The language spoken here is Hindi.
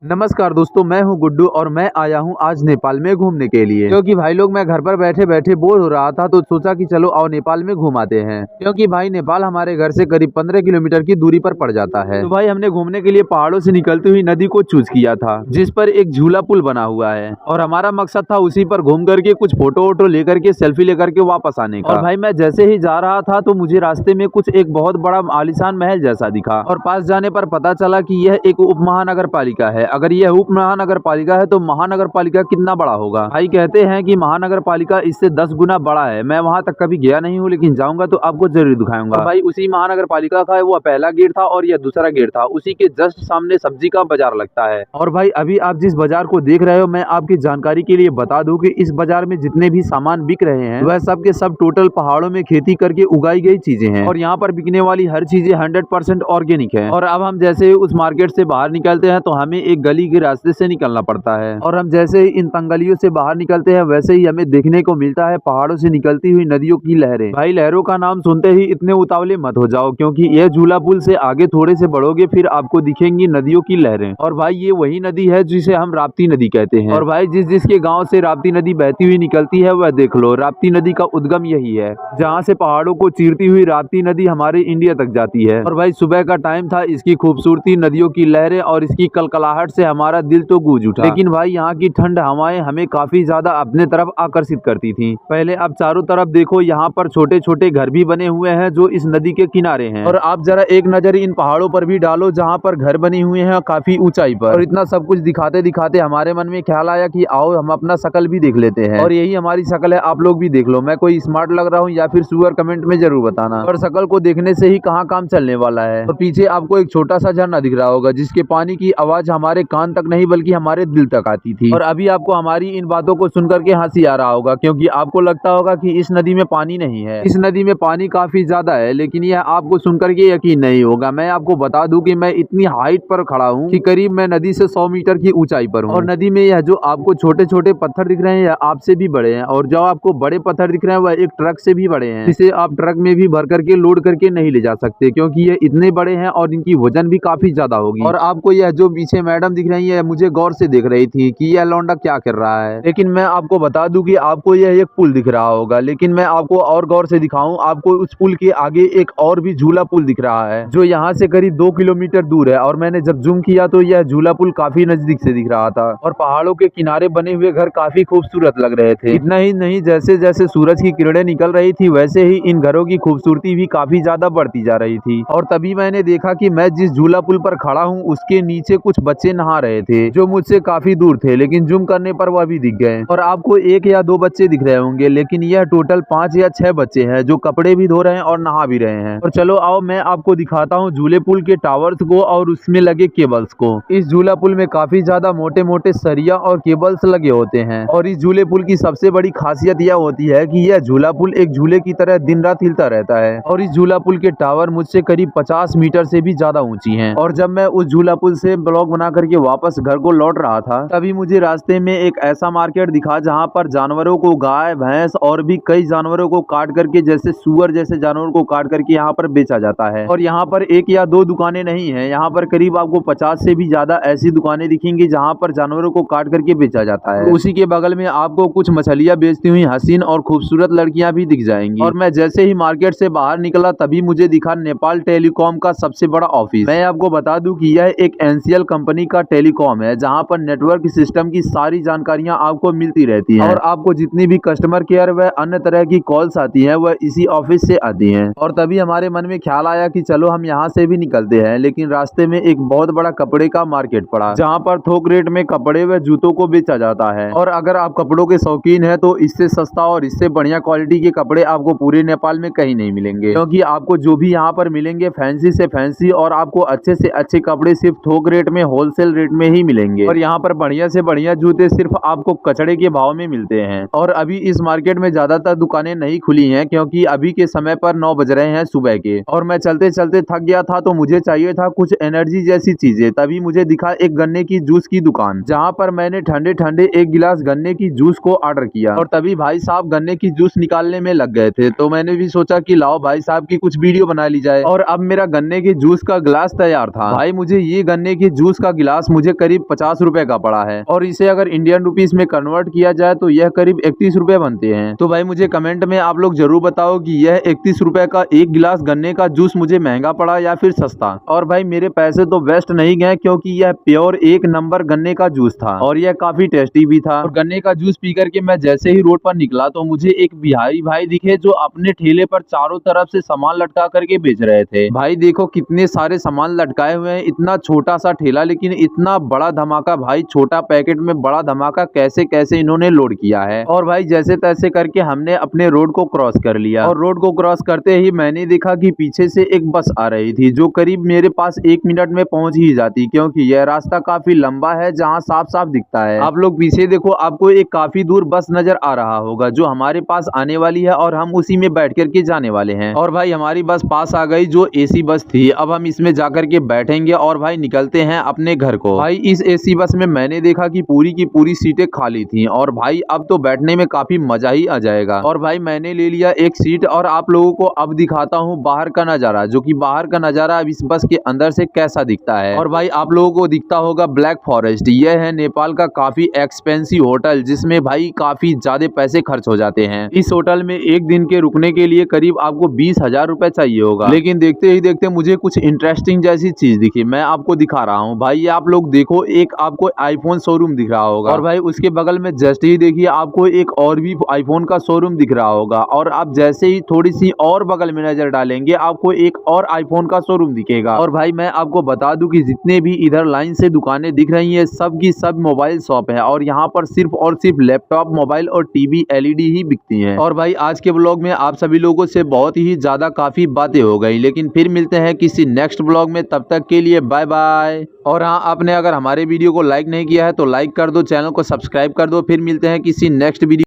नमस्कार दोस्तों, मैं हूं गुड्डू और मैं आया हूं आज नेपाल में घूमने के लिए। क्योंकि भाई लोग मैं घर पर बैठे बैठे बोर हो रहा था तो सोचा कि चलो आओ नेपाल में घुमाते हैं। क्योंकि भाई नेपाल हमारे घर से करीब 15 किलोमीटर की दूरी पर पड़ जाता है। तो भाई हमने घूमने के लिए पहाड़ों से निकलती हुई नदी को चूज किया था, जिस पर एक झूला पुल बना हुआ है और हमारा मकसद था उसी पर घूम करके कुछ फोटो वोटो लेकर के सेल्फी लेकर के वापस आने का। और भाई मैं जैसे ही जा रहा था तो मुझे रास्ते में कुछ एक बहुत बड़ा आलीशान महल जैसा दिखा और पास जाने पर पता चला कि यह एक उप महानगर पालिका है। अगर यह उप महानगर पालिका है तो महानगर पालिका कितना बड़ा होगा। भाई कहते हैं कि महानगर पालिका इससे 10 गुना बड़ा है। मैं वहां तक कभी गया नहीं हूँ, लेकिन जाऊंगा तो आपको जरूर दिखाऊंगा। भाई उसी महानगर पालिका का वो पहला गेट था और यह दूसरा गेट था। उसी के जस्ट सामने सब्जी का बाजार लगता है। और भाई अभी आप जिस बाजार को देख रहे हो, मैं आपकी जानकारी के लिए बता दूं कि इस बाजार में जितने भी सामान बिक रहे हैं वह सब के सब टोटल पहाड़ों में खेती करके उगाई गई चीजें हैं। और यहाँ पर बिकने वाली हर चीजें 100% ऑर्गेनिक है। और अब हम जैसे ही उस मार्केट से बाहर निकलते हैं तो हमें एक गली के रास्ते से निकलना पड़ता है। और हम जैसे ही इन तंगलियों से बाहर निकलते हैं वैसे ही हमें देखने को मिलता है पहाड़ों से निकलती हुई नदियों की लहरें। भाई लहरों का नाम सुनते ही इतने उतावले मत हो जाओ, क्योंकि यह झूला पुल से आगे थोड़े से बढ़ोगे फिर आपको दिखेंगी नदियों की लहरें। और भाई ये वही नदी है जिसे हम राप्ती नदी कहते हैं। और भाई जिस जिसके गाँव से राप्ती नदी बहती हुई निकलती है वह देख लो, राप्ती नदी का उद्गम यही है, जहाँ से पहाड़ों को चीरती हुई राप्ती नदी हमारे इंडिया तक जाती है। और भाई सुबह का टाइम था, इसकी खूबसूरती, नदियों की लहरें और इसकी कलकलाहट से हमारा दिल तो गूंज उठा। लेकिन भाई यहाँ की ठंड हवाएं हमें काफी ज्यादा अपने तरफ आकर्षित करती थी। पहले आप चारों तरफ देखो, यहाँ पर छोटे छोटे घर भी बने हुए हैं जो इस नदी के किनारे हैं। और आप जरा एक नजर इन पहाड़ों पर भी डालो जहाँ पर घर बने हुए हैं काफी ऊंचाई पर। और इतना सब कुछ दिखाते दिखाते हमारे मन में ख्याल आया कि आओ हम अपना शकल भी देख लेते हैं। और यही हमारी शकल है, आप लोग भी देख लो। मैं कोई स्मार्ट लग रहा हूँ या फिर सुअर, कमेंट में जरूर बताना। और शकल को देखने से ही कहाँ काम चलने वाला है। और पीछे आपको एक छोटा सा झरना दिख रहा होगा जिसके पानी की आवाज हमारे कान तक नहीं बल्कि हमारे दिल तक आती थी। और अभी आपको हमारी इन बातों को सुनकर के हंसी आ रहा होगा, क्योंकि आपको लगता होगा कि इस नदी में पानी नहीं है। इस नदी में पानी काफी ज्यादा है, लेकिन यह आपको सुनकर के यकीन नहीं होगा। मैं आपको बता दूं कि मैं इतनी हाइट पर खड़ा हूं कि करीब मैं नदी से 100 मीटर की ऊंचाई पर हूं। और नदी में यह जो आपको छोटे छोटे पत्थर दिख रहे हैं यह आपसे भी बड़े हैं। और जो आपको बड़े पत्थर दिख रहे हैं वह एक ट्रक से भी बड़े हैं, जिसे आप ट्रक में भी भर करके लोड करके नहीं ले जा सकते, क्योंकि ये इतने बड़े हैं और इनकी वजन भी काफी ज्यादा होगी। और आपको यह जो पीछे मैडम दिख रही है मुझे गौर से देख रही थी कि यह लौंडा क्या कर रहा है। लेकिन मैं आपको बता दूं कि आपको यह एक पुल दिख रहा होगा, लेकिन मैं आपको और गौर से दिखाऊं, आपको उस पुल के आगे एक और भी झूला पुल दिख रहा है जो यहाँ से करीब 2 किलोमीटर दूर है। और मैंने जब जूम किया तो यह झूला पुल काफी नजदीक से दिख रहा था। और पहाड़ों के किनारे बने हुए घर काफी खूबसूरत लग रहे थे। इतना ही नहीं, जैसे जैसे सूरज की किरणें निकल रही थी वैसे ही इन घरों की खूबसूरती भी काफी ज्यादा बढ़ती जा रही थी। और तभी मैंने देखा कि मैं जिस झूला पुल पर खड़ा हूँ उसके नीचे कुछ बच्चे नहा रहे थे जो मुझसे काफी दूर थे, लेकिन जूम करने पर वह भी दिख गए। और आपको 1 या 2 बच्चे दिख रहे होंगे, लेकिन यह टोटल 5 या 6 बच्चे हैं जो कपड़े भी धो रहे हैं और नहा भी रहे हैं। और चलो आओ मैं आपको दिखाता हूँ झूले पुल के टावर्स को और उसमें लगे केबल्स को। इस झूला पुल में काफी ज्यादा मोटे मोटे सरिया और केबल्स लगे होते हैं। और इस झूले पुल की सबसे बड़ी खासियत यह होती है कि यह झूला पुल एक झूले की तरह दिन रात हिलता रहता है। और इस झूला पुल के टावर मुझसे करीब 50 मीटर से भी ज्यादा ऊंची हैं। और जब मैं उस झूला पुल से ब्लॉग बना करके वापस घर को लौट रहा था तभी मुझे रास्ते में एक ऐसा मार्केट दिखा जहाँ पर जानवरों को, गाय भैंस और भी कई जानवरों को काट करके, जैसे सुअर जैसे जानवरों को काट करके यहाँ पर बेचा जाता है। और यहाँ पर 1 या 2 दुकानें नहीं है, यहाँ पर करीब आपको 50 से भी ज्यादा ऐसी दुकानें दिखेंगी जहाँ पर जानवरों को काट करके बेचा जाता है। उसी के बगल में आपको कुछ मछलियाँ बेचती हुई हसीन और खूबसूरत लड़कियां भी दिख जाएंगी। और मैं जैसे ही मार्केट से बाहर निकला तभी मुझे दिखा नेपाल टेलीकॉम का सबसे बड़ा ऑफिस। मैं आपको बता दूं कि यह एक एनसीएल कंपनी का टेलीकॉम है, जहां पर नेटवर्क सिस्टम की सारी जानकारियां आपको मिलती रहती हैं। और आपको जितनी भी कस्टमर केयर व अन्य तरह की कॉल्स आती हैं वह इसी ऑफिस से आती हैं। और तभी हमारे मन में ख्याल आया कि चलो हम यहाँ से भी निकलते हैं। लेकिन रास्ते में एक बहुत बड़ा कपड़े का मार्केट पड़ा, जहाँ पर थोक रेट में कपड़े व जूतों को बेचा जाता है। और अगर आप कपड़ों के शौकीन है तो इससे सस्ता और इससे बढ़िया क्वालिटी के कपड़े आपको पूरे नेपाल में कहीं नहीं मिलेंगे, क्योंकि आपको जो भी यहाँ पर मिलेंगे फैंसी से फैंसी और आपको अच्छे से अच्छे कपड़े सिर्फ थोक रेट में, होलसेल रेट में ही मिलेंगे। और यहाँ पर बढ़िया से बढ़िया जूते सिर्फ आपको कचड़े के भाव में मिलते हैं। और अभी इस मार्केट में ज्यादातर दुकानें नहीं खुली हैं, क्योंकि अभी के समय पर 9 बज रहे हैं सुबह के। और मैं चलते चलते थक गया था तो मुझे चाहिए था कुछ एनर्जी जैसी चीजें। तभी मुझे दिखा एक गन्ने की जूस की दुकान, जहाँ पर मैंने ठंडे ठंडे 1 गिलास गन्ने की जूस को ऑर्डर किया। और तभी भाई साहब गन्ने की जूस निकालने में लग गए थे, तो मैंने भी सोचा कि लाओ भाई साहब की कुछ वीडियो बना ली जाए। और अब मेरा गन्ने के जूस का गिलास तैयार था। भाई मुझे ये गन्ने के जूस का गिलास गिलास मुझे करीब 50 रुपए का पड़ा है और इसे अगर इंडियन रुपीस में कन्वर्ट किया जाए तो यह करीब 31 रुपए बनते हैं। तो भाई मुझे कमेंट में आप लोग जरूर बताओ कि यह 31 रुपए का एक गिलास गन्ने का जूस मुझे महंगा पड़ा या फिर सस्ता। और भाई मेरे पैसे तो वेस्ट नहीं गए क्योंकि यह प्योर एक नंबर गन्ने का जूस था और यह काफी टेस्टी भी था। और गन्ने का जूस पी करके मैं जैसे ही रोड पर निकला तो मुझे एक बिहारी भाई दिखे जो अपने ठेले पर चारों तरफ से सामान लटका करके बेच रहे थे। भाई देखो कितने सारे सामान लटकाए हुए हैं, इतना छोटा सा ठेला लेकिन इतना बड़ा धमाका। भाई छोटा पैकेट में बड़ा धमाका कैसे कैसे इन्होंने लोड किया है। और भाई जैसे तैसे करके हमने अपने रोड को क्रॉस कर लिया और रोड को क्रॉस करते ही मैंने देखा कि पीछे से एक बस आ रही थी जो करीब मेरे पास 1 मिनट में पहुंच ही जाती क्योंकि यह रास्ता काफी लंबा है जहां साफ साफ दिखता है। आप लोग पीछे देखो, आपको एक काफी दूर बस नजर आ रहा होगा जो हमारे पास आने वाली है और हम उसी में बैठ करके जाने वाले हैं। और भाई हमारी बस पास आ गई जो एसी बस थी। अब हम इसमें जाकर के बैठेंगे और भाई निकलते हैं अपने घर को। भाई इस एसी बस में मैंने देखा कि पूरी की पूरी सीटें खाली थी और भाई अब तो बैठने में काफी मजा ही आ जाएगा। और भाई मैंने ले लिया एक सीट और आप लोगों को अब दिखाता हूँ बाहर का नजारा, जो कि बाहर का नजारा अब इस बस के अंदर से कैसा दिखता है। और भाई आप लोगों को दिखता होगा ब्लैक फॉरेस्ट, यह है नेपाल का काफी एक्सपेंसिव होटल जिसमें भाई काफी ज्यादा पैसे खर्च हो जाते हैं। इस होटल में एक दिन के रुकने के लिए करीब आपको 20,000 रुपए चाहिए होगा। लेकिन देखते ही देखते मुझे कुछ इंटरेस्टिंग जैसी चीज दिखी, मैं आपको दिखा रहा हूँ। भाई आप लोग देखो, एक आपको आईफोन शोरूम दिख रहा होगा और भाई उसके बगल में जस्ट ही देखिए आपको एक और भी आईफोन का शोरूम दिख रहा होगा। और आप जैसे ही थोड़ी सी और बगल में नजर डालेंगे आपको एक और आईफोन का शोरूम दिखेगा। और भाई मैं आपको बता दूं कि जितने भी इधर लाइन से दुकानें दिख रही हैं सब की सब मोबाइल शॉप है और यहाँ पर सिर्फ और सिर्फ लैपटॉप, मोबाइल और टीवी एलईडी ही बिकती हैं। और भाई आज के ब्लॉग में आप सभी लोगों से बहुत ही ज्यादा काफी बातें हो गई, लेकिन फिर मिलते हैं किसी नेक्स्ट ब्लॉग में। तब तक के लिए बाय बाय। और हाँ, आपने अगर हमारे वीडियो को लाइक नहीं किया है तो लाइक कर दो, चैनल को सब्सक्राइब कर दो। फिर मिलते हैं किसी नेक्स्ट वीडियो